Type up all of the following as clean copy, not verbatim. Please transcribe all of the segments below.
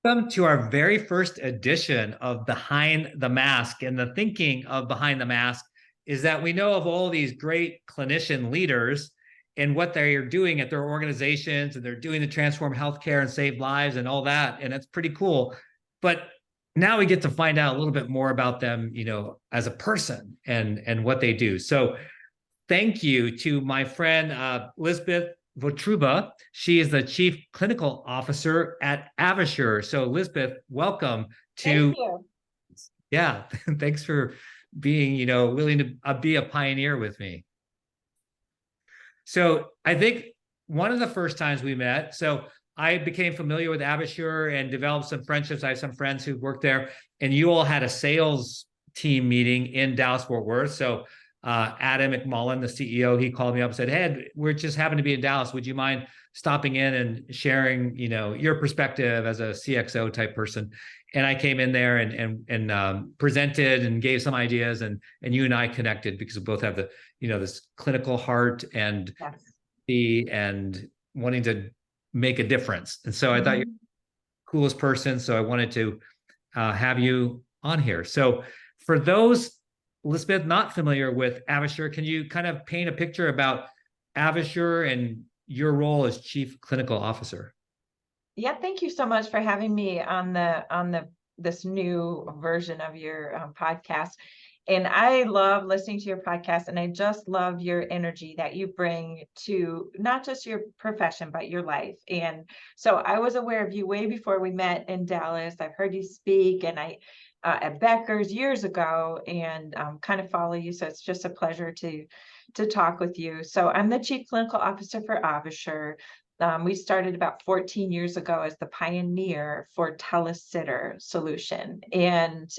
Welcome to our very first edition of Behind the Mask. And the thinking of Behind the Mask is that we know of all these great clinician leaders and what they're doing at their organizations, and they're doing to transform healthcare and save lives and all that. And it's pretty cool. But now we get to find out a little bit more about them, as a person and what they do. So thank you to my friend Lisbeth Votruba. She is the Chief Clinical Officer at Avasure. So, Lisbeth, welcome Thank to, you. yeah, thanks for being, willing to be a pioneer with me. So, I think one of the first times we met, so I became familiar with Avasure and developed some friendships. I have some friends who work there, and you all had a sales team meeting in Dallas Fort Worth. So Adam McMullen, the CEO, he called me up and said, "Hey, we're just happen to be in Dallas. Would you mind stopping in and sharing, your perspective as a CXO type person?" And I came in there and presented and gave some ideas, and you and I connected because we both have the, this clinical heart and Yes. the and wanting to make a difference. And so I thought you're Mhm. the coolest person. So I wanted to have you on here. So for those, Lisbeth, not familiar with Avasure, can you kind of paint a picture about Avasure and your role as Chief Clinical Officer? Yeah, thank you so much for having me on the this new version of your podcast. And I love listening to your podcast, and I just love your energy that you bring to not just your profession, but your life. And so I was aware of you way before we met in Dallas. I've heard you speak, and I at Becker's years ago, and kind of follow you. So it's just a pleasure to talk with you. So I'm the Chief Clinical Officer for Avasure. We started about 14 years ago as the pioneer for telesitter solution. And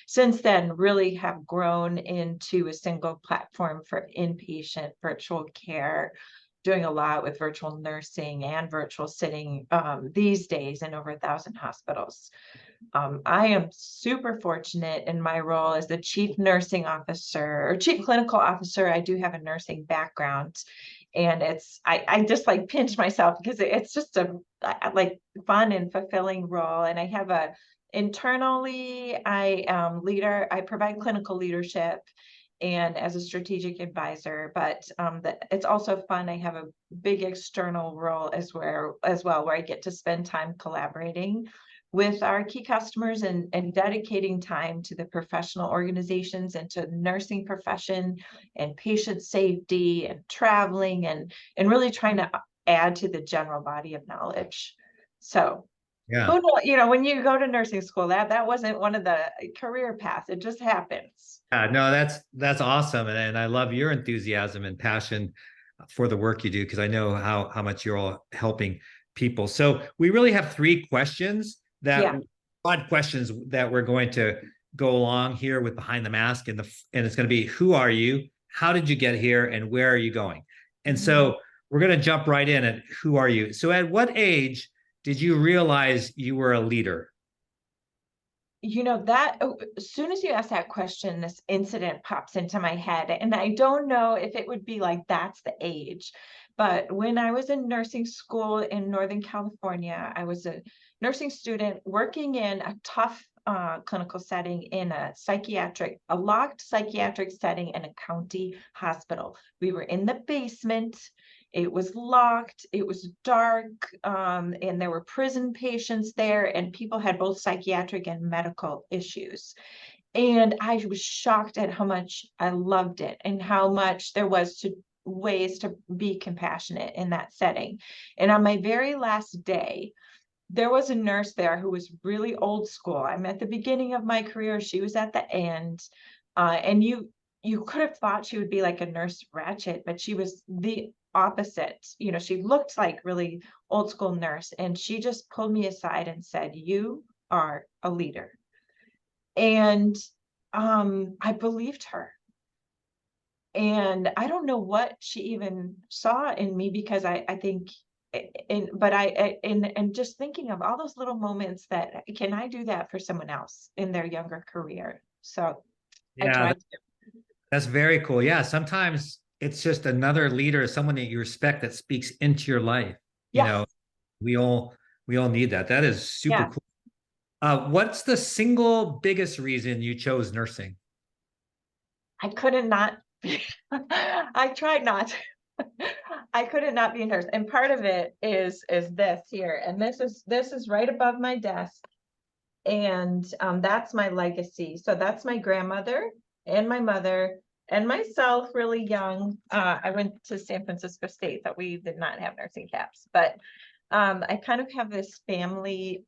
since then, really have grown into a single platform for inpatient virtual care, doing a lot with virtual nursing and virtual sitting these days in over 1,000 hospitals. I am super fortunate in my role as the chief nursing officer or chief clinical officer. I do have a nursing background, and I just like pinch myself because it's just a like fun and fulfilling role. And I have a internally, I provide clinical leadership and as a strategic advisor, but it's also fun. I have a big external role as well, where I get to spend time collaborating with our key customers and dedicating time to the professional organizations and to nursing profession and patient safety and traveling and really trying to add to the general body of knowledge. So Yeah. who know, when you go to nursing school, that wasn't one of the career paths. It just happens. No, that's awesome. And I love your enthusiasm and passion for the work you do, because I know how much you're all helping people. So we really have three questions, that Yeah. odd questions, that we're going to go along here with Behind the Mask. And it's going to be, who are you? How did you get here? And where are you going? And Mhm. so we're going to jump right in at who are you? So at what age did you realize you were a leader? That as soon as you ask that question, this incident pops into my head. And I don't know if it would be like that's the age. But when I was in nursing school in Northern California, I was a nursing student working in a tough clinical setting in a locked psychiatric setting in a county hospital. We were in the basement. It was locked, it was dark, and there were prison patients there, and people had both psychiatric and medical issues. And I was shocked at how much I loved it and how much there was to ways to be compassionate in that setting. And on my very last day, there was a nurse there who was really old school. I'm at the beginning of my career, she was at the end. And you could have thought she would be like a nurse Ratchet, but she was the opposite. She looked like really old school nurse, and she just pulled me aside and said, "You are a leader." And I believed her. And I don't know what she even saw in me, because I think and just thinking of all those little moments, that can I do that for someone else in their younger career? So I Yeah, tried to. that's very cool. Yeah, sometimes it's just another leader, someone that you respect, that speaks into your life. You know, Yes. we all We all need that. That is super Yeah, cool. What's the single biggest reason you chose nursing? I couldn't not be, I tried not. I couldn't not be a nurse. And part of it is this here. And this is right above my desk. And that's my legacy. So that's my grandmother and my mother and myself really young. I went to San Francisco State, but we did not have nursing caps. But I kind of have this family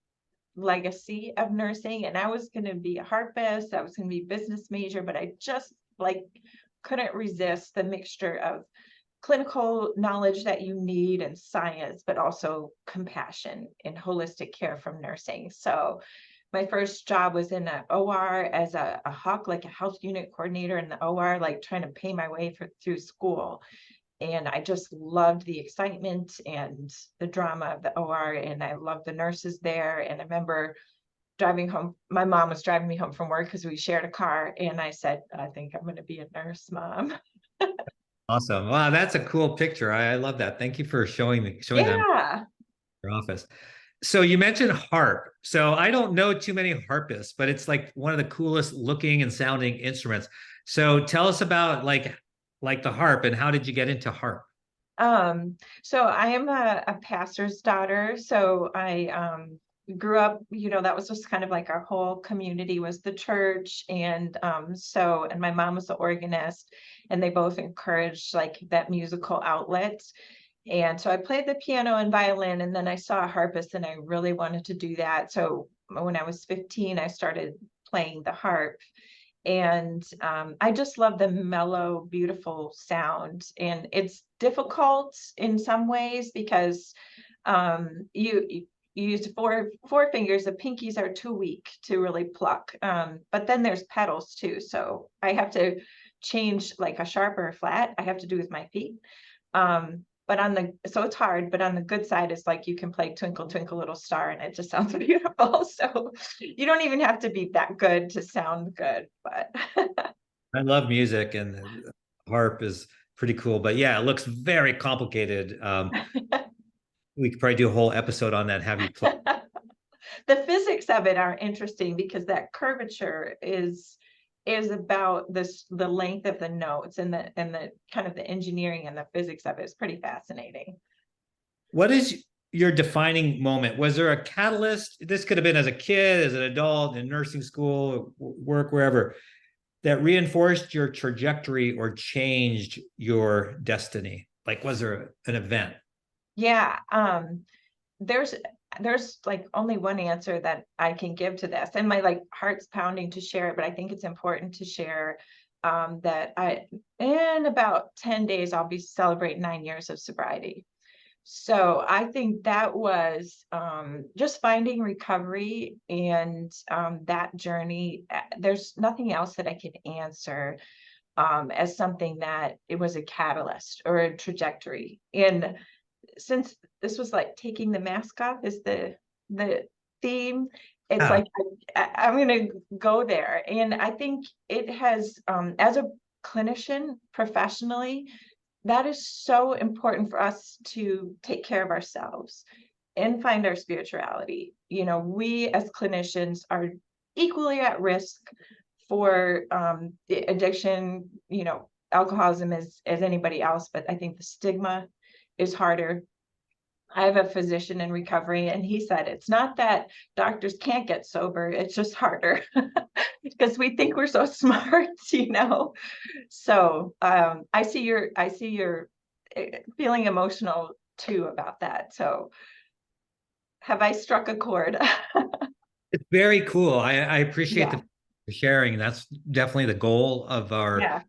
legacy of nursing, and I was going to be a harpist. I was going to be a business major, but I just like couldn't resist the mixture of clinical knowledge that you need and science, but also compassion and holistic care from nursing. So my first job was in an OR as a HUC, like a health unit coordinator in the OR, like trying to pay my way through school. And I just loved the excitement and the drama of the OR, and I loved the nurses there. And I remember driving home, my mom was driving me home from work because we shared a car, and I said, I think I'm going to be a nurse, Mom. Awesome. Wow, that's a cool picture. I love that. Thank you for showing them Yeah. in your office. So you mentioned harp. So I don't know too many harpists, but it's like one of the coolest looking and sounding instruments. So tell us about like the harp, and how did you get into harp? So I am a pastor's daughter. So I grew up, that was just kind of like our whole community was the church. And and my mom was the organist, and they both encouraged like that musical outlet. And so I played the piano and violin, and then I saw a harpist and I really wanted to do that. So when I was 15, I started playing the harp. And I just love the mellow, beautiful sound. And it's difficult in some ways because you use four fingers. The pinkies are too weak to really pluck. But then there's pedals too. So I have to change like a sharp or a flat. I have to do with my feet. So it's hard, but on the good side is like you can play Twinkle Twinkle Little Star and it just sounds beautiful. So you don't even have to be that good to sound good, but I love music, and the harp is pretty cool. But yeah, it looks very complicated. We could probably do a whole episode on that. Have you play? the physics of it are interesting because that curvature is about the length of the notes, and the kind of the engineering and the physics of it is pretty fascinating. What is your defining moment? Was there a catalyst? This could have been as a kid, as an adult, in nursing school, work, wherever, that reinforced your trajectory or changed your destiny? Like, was there an event? Yeah, there's like only one answer that I can give to this, and my like heart's pounding to share it, but I think it's important to share that in about 10 days I'll be celebrating 9 years of sobriety. So I think that was just finding recovery and that journey. There's nothing else that I could answer as something that it was a catalyst or a trajectory. And since this was like taking the mask off is the theme, it's Yeah. like I'm gonna go there. And I think it has as a clinician professionally, that is so important for us to take care of ourselves and find our spirituality. We as clinicians are equally at risk for the addiction, alcoholism as anybody else, but I think the stigma is harder. I have a physician in recovery, and he said it's not that doctors can't get sober, it's just harder because we think we're so smart. So I see you're feeling emotional too about that. So have I struck a chord? It's very cool. I appreciate Yeah, the sharing. That's definitely the goal of our yeah,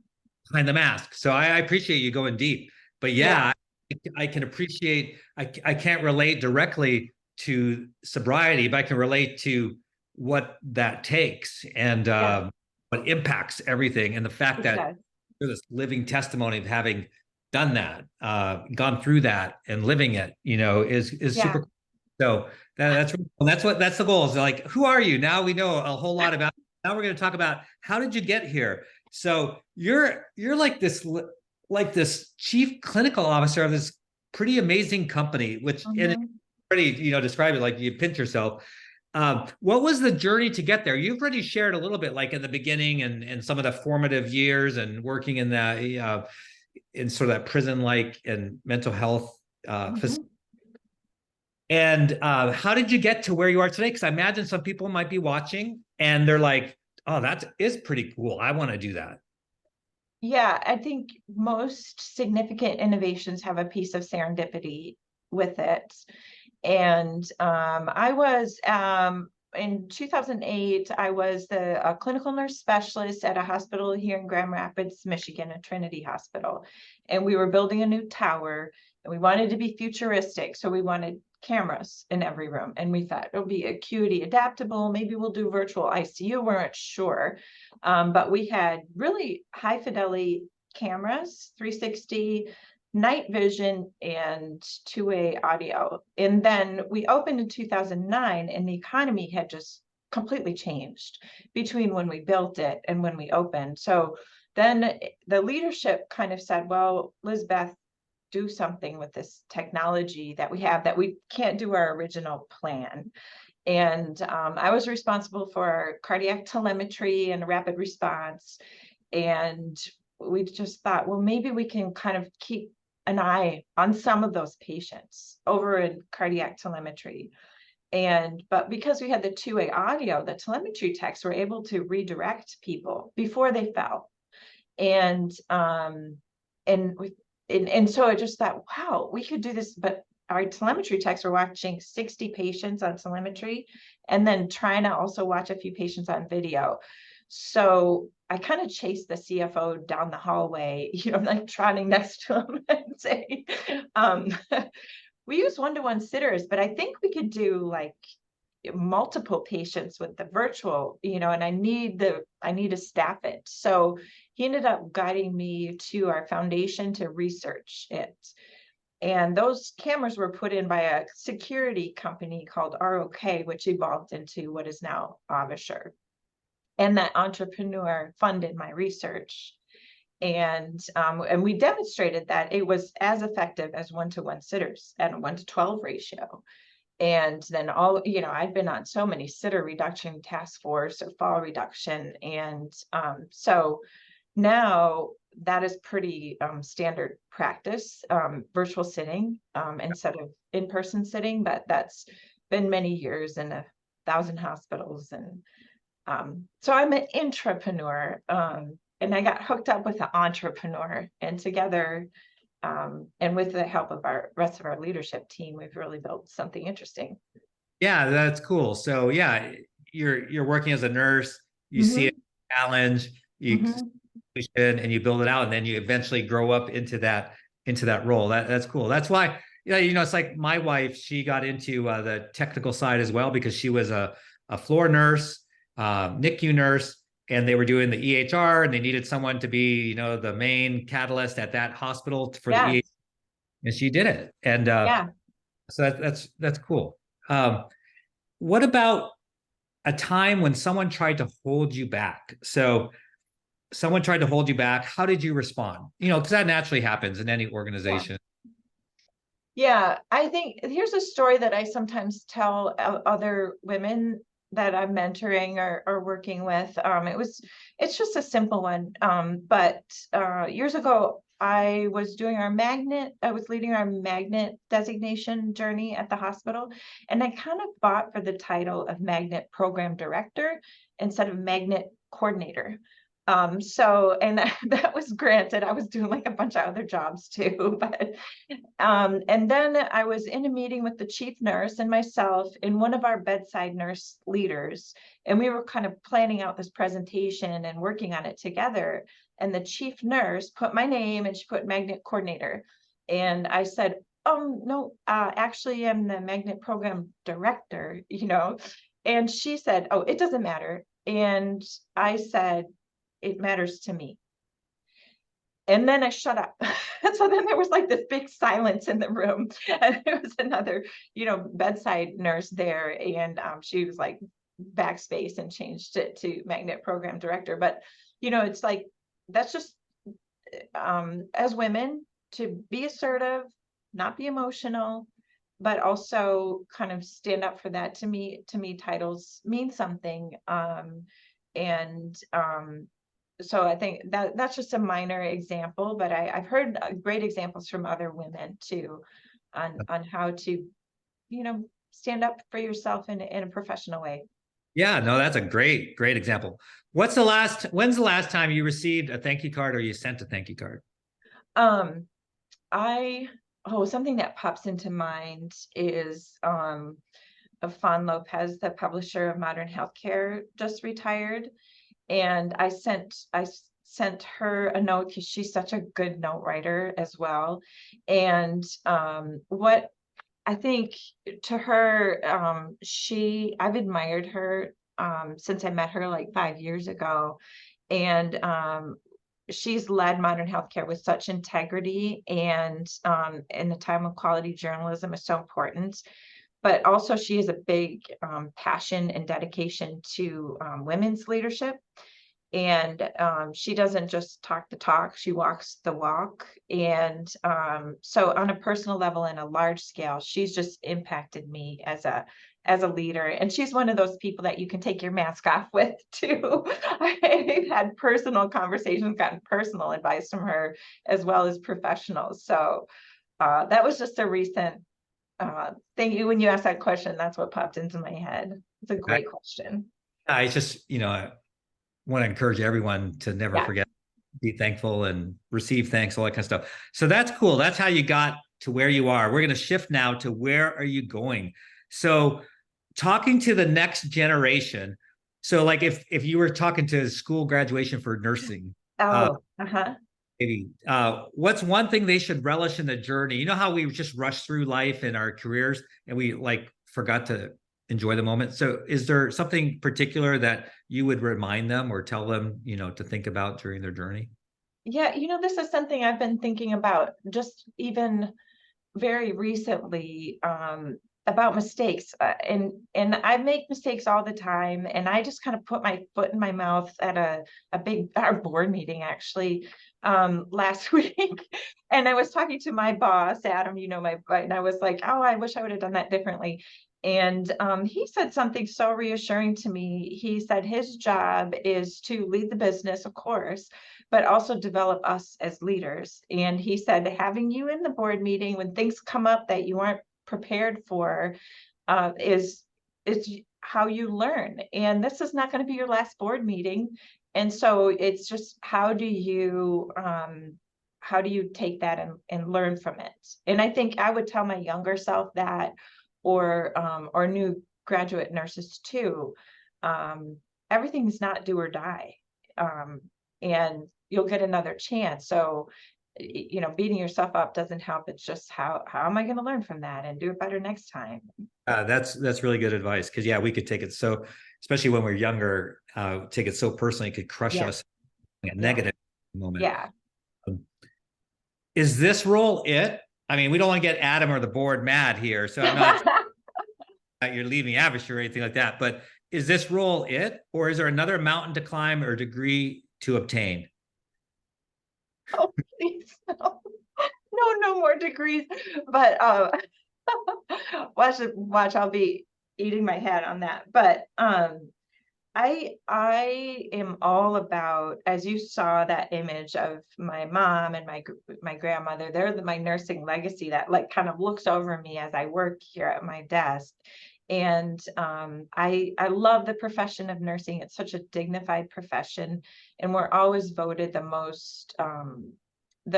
Behind the Mask. So I appreciate you going deep. But yeah, yeah, I can appreciate, I can't relate directly to sobriety, but I can relate to what that takes, and yeah, what impacts everything. And the fact it that does. you're this living testimony of having done that, gone through that and living it, is Yeah. super cool. So that's really cool. That's the goal. Is like, who are you? Now we know a whole lot about. Now we're going to talk about how did you get here. So you're like this chief clinical officer of this pretty amazing company, which and Mhm. already, describe it like you pinch yourself. What was the journey to get there? You've already shared a little bit, like in the beginning and some of the formative years and working in that in sort of that prison like and mental health facility. Mhm. And how did you get to where you are today? Because I imagine some people might be watching and they're like, "Oh, that is pretty cool. I want to do that." Yeah, I think most significant innovations have a piece of serendipity with it. And I was in 2008, I was the clinical nurse specialist at a hospital here in Grand Rapids, Michigan, a Trinity Hospital. And we were building a new tower and we wanted to be futuristic. So we wanted cameras in every room. And we thought it'll be acuity adaptable. Maybe we'll do virtual ICU. We weren't sure. But we had really high fidelity cameras, 360 night vision and two-way audio. And then we opened in 2009 and the economy had just completely changed between when we built it and when we opened. So then the leadership kind of said, well, Lisbeth, do something with this technology that we have that we can't do our original plan. And I was responsible for cardiac telemetry and rapid response. And we just thought, well, maybe we can kind of keep an eye on some of those patients over in cardiac telemetry. But because we had the two-way audio, the telemetry techs were able to redirect people before they fell. And and so I just thought, wow, we could do this. But our telemetry techs were watching 60 patients on telemetry and then trying to also watch a few patients on video. So I kind of chased the CFO down the hallway, like trotting next to him and say, we use one-to-one sitters, but I think we could do like multiple patients with the virtual, and I need to staff it. So he ended up guiding me to our foundation to research it. And those cameras were put in by a security company called ROK, which evolved into what is now Avasure. And that entrepreneur funded my research. And we demonstrated that it was as effective as one-to-one sitters at a 1:12 ratio. And then I'd been on so many sitter reduction task force or fall reduction. And so now that is pretty standard practice, virtual sitting instead of in-person sitting, but that's been many years in 1,000 hospitals. And so I'm an intrapreneur, and I got hooked up with an entrepreneur, and together, and with the help of our rest of our leadership team, we've really built something interesting. Yeah, that's cool. So yeah, you're working as a nurse, you see a Mm-hmm. challenge, you Mm-hmm. and you build it out, and then you eventually grow up into that role. That's cool. That's why, it's like my wife, she got into the technical side as well because she was a floor nurse, NICU nurse, and they were doing the EHR, and they needed someone to be, the main catalyst at that hospital for the EHR, Yes. and she did it. And Yeah. so that's cool. What about a time when someone tried to hold you back? So someone tried to hold you back. How did you respond? Because that naturally happens in any Yeah. organization. Yeah. I think here's a story that I sometimes tell other women that I'm mentoring or working with. It's just a simple one. But years ago, I was leading our magnet designation journey at the hospital. And I kind of fought for the title of magnet program director instead of magnet coordinator. And that was granted. I was doing like a bunch of other jobs too, but and then I was in a meeting with the chief nurse and myself and one of our bedside nurse leaders, and we were kind of planning out this presentation and working on it together. And the chief nurse put my name and she put magnet coordinator. And I said, oh, no, actually, I'm the magnet program director, And she said, oh, it doesn't matter. And I said, it matters to me. And then I shut up. So then there was like this big silence in the room. And there was another, bedside nurse there. And she was like backspace and changed it to magnet program director. But, it's like, that's just as women to be assertive, not be emotional, but also kind of stand up for that. To me, titles mean something. And so I think that that's just a minor example, but I've heard great examples from other women too, on how to, stand up for yourself in a professional way. Yeah, no, that's a great example. When's the last time you received a thank you card or you sent a thank you card? Um, I Something that pops into mind is Fawn Lopez, the publisher of Modern Healthcare, just retired, and I sent her a note because she's such a good note writer as well. And what I think to her, I've admired her since I met her like 5 years ago, and she's led Modern Healthcare with such integrity, and in the time of quality journalism is so important. But also, she has a big passion and dedication to women's leadership. And she doesn't just talk the talk, she walks the walk. And so on a personal level and a large scale, she's just impacted me as a leader. And she's one of those people that you can take your mask off with too. I've had personal conversations, gotten personal advice from her as well as professional. So that was just a recent thing. When you asked that question, that's what popped into my head. It's a great question. I just, I want to encourage everyone to never Yeah. forget, be thankful and receive thanks, all that kind of stuff. So that's cool. That's how you got to where you are. We're going to shift now to where are you going? So talking to the next generation. So like if you were talking to school graduation for nursing, maybe what's one thing they should relish in the journey? You know how we just rush through life in our careers and we like forgot to enjoy the moment. So is there something particular that you would remind them or tell them, to think about during their journey? Yeah, this is something I've been thinking about just even very recently, about mistakes. And I make mistakes all the time, and I just kind of put my foot in my mouth at our board meeting actually last week. And I was talking to my boss, Adam, and I was like, oh, I wish I would have done that differently. And he said something so reassuring to me. He said his job is to lead the business, of course, but also develop us as leaders. And he said, having you in the board meeting when things come up that you aren't prepared for, is how you learn. And this is not going to be your last board meeting. And so it's just how do you take that and learn from it? And I think I would tell my younger self that, or new graduate nurses too. Everything's not do or die. And you'll get another chance. So, beating yourself up doesn't help. It's just how am I going to learn from that and do it better next time? That's really good advice because yeah, we could take it so, especially when we're younger, take it so personally, it could crush us in a negative moment. Yeah. Is this role it? I mean, we don't want to get Adam or the board mad here, so I'm not that you're leaving Avish or anything like that. But is this role it, or is there another mountain to climb or degree to obtain? Oh, please, no. No more degrees. But watch, I'll be eating my head on that. But I am all about, as you saw that image of my mom and my grandmother, they're my nursing legacy that like kind of looks over me as I work here at my desk. And I love the profession of nursing. It's such a dignified profession, and we're always voted the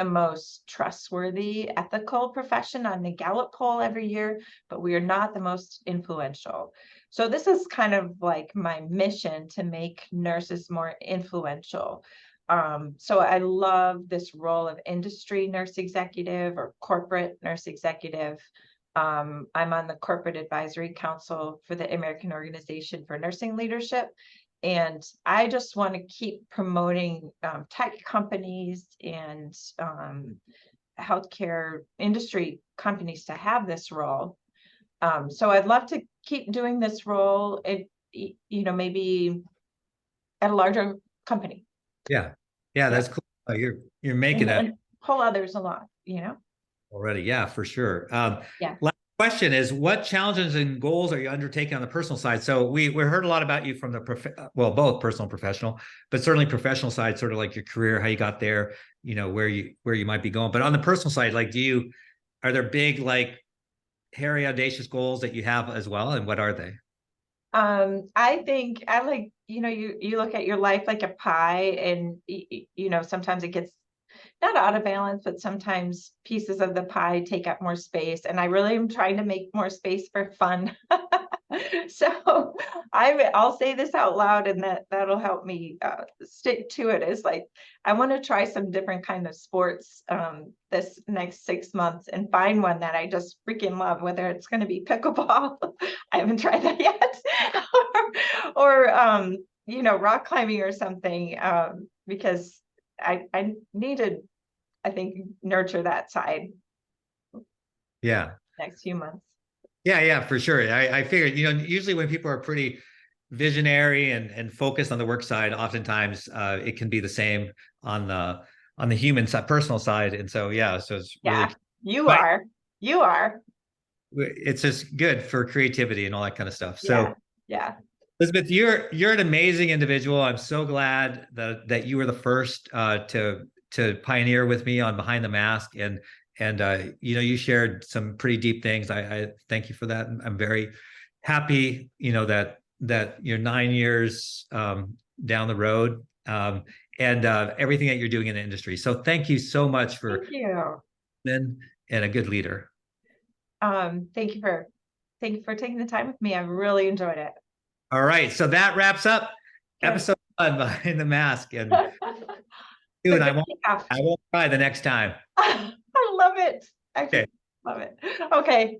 most trustworthy, ethical profession on the Gallup poll every year, but we are not the most influential. So this is kind of like my mission to make nurses more influential. So I love this role of industry nurse executive or corporate nurse executive. I'm on the Corporate Advisory Council for the American Organization for Nursing Leadership. And I just want to keep promoting tech companies and healthcare industry companies to have this role. So I'd love to keep doing this role, maybe at a larger company. Yeah, that's cool. You're making it and pull others along, already. Yeah, for sure. Yeah. Last question is, what challenges and goals are you undertaking on the personal side? So we heard a lot about you from the both personal and professional, but certainly professional side, sort of like your career, how you got there, where you might be going. But on the personal side, like, are there big, like, hairy, audacious goals that you have as well, and what are they? I think I like, you look at your life like a pie, and sometimes it gets not out of balance, but sometimes pieces of the pie take up more space. And I really am trying to make more space for fun. So I'll say this out loud, and that'll help me stick to it. Is like, I want to try some different kind of sports this next 6 months, and find one that I just freaking love, whether it's going to be pickleball. I haven't tried that yet. or rock climbing or something, because I need to, I think, nurture that side Yeah. next few months. Yeah, for sure. I figured, usually when people are pretty visionary and focused on the work side, oftentimes it can be the same on the human side, personal side. And so, yeah, so it's really, Yeah, you but are. You are. it's just good for creativity and all that kind of stuff. Yeah. So, Yeah. Lisbeth, you're an amazing individual. I'm so glad that you were the first to pioneer with me on Behind the Mask, and you shared some pretty deep things. I thank you for that. I'm very happy, that you're 9 years down the road, and everything that you're doing in the industry. So thank you so much for Thank you. being and a good leader. Thank you for taking the time with me. I really enjoyed it. All right, so that wraps up Good. episode 1 Behind the Mask, and It's a dude, good kickoff. I won't try the next time. I love it. I Okay. just love it. Okay.